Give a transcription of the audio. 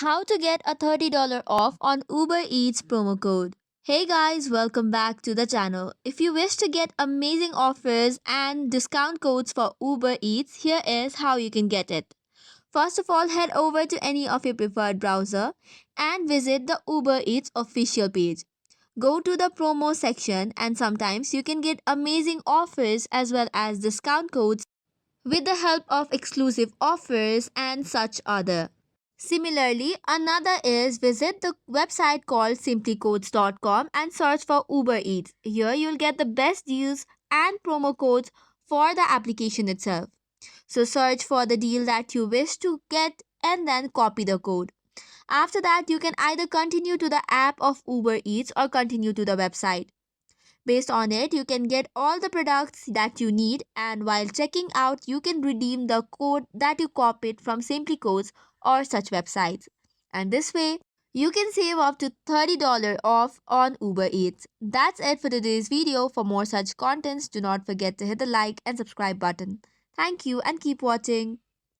How to get a $30 off on Uber Eats promo code. Hey guys, welcome back to the channel. If you wish to get amazing offers and discount codes for Uber Eats, here is how you can get it. First of all, head over to any of your preferred browser and visit the Uber Eats official page. Go to the promo section and sometimes you can get amazing offers as well as discount codes with the help of exclusive offers and such other. Similarly, another is visit the website called simplycodes.com and search for Uber Eats. Here you'll get the best deals and promo codes for the application itself. So search for the deal that you wish to get and then copy the code. After that, you can either continue to the app of Uber Eats or continue to the website. Based on it, you can get all the products that you need, and while checking out, you can redeem the code that you copied from Simply Codes or such websites. And this way, you can save up to $30 off on Uber Eats. That's it for today's video. For more such contents, do not forget to hit the like and subscribe button. Thank you and keep watching.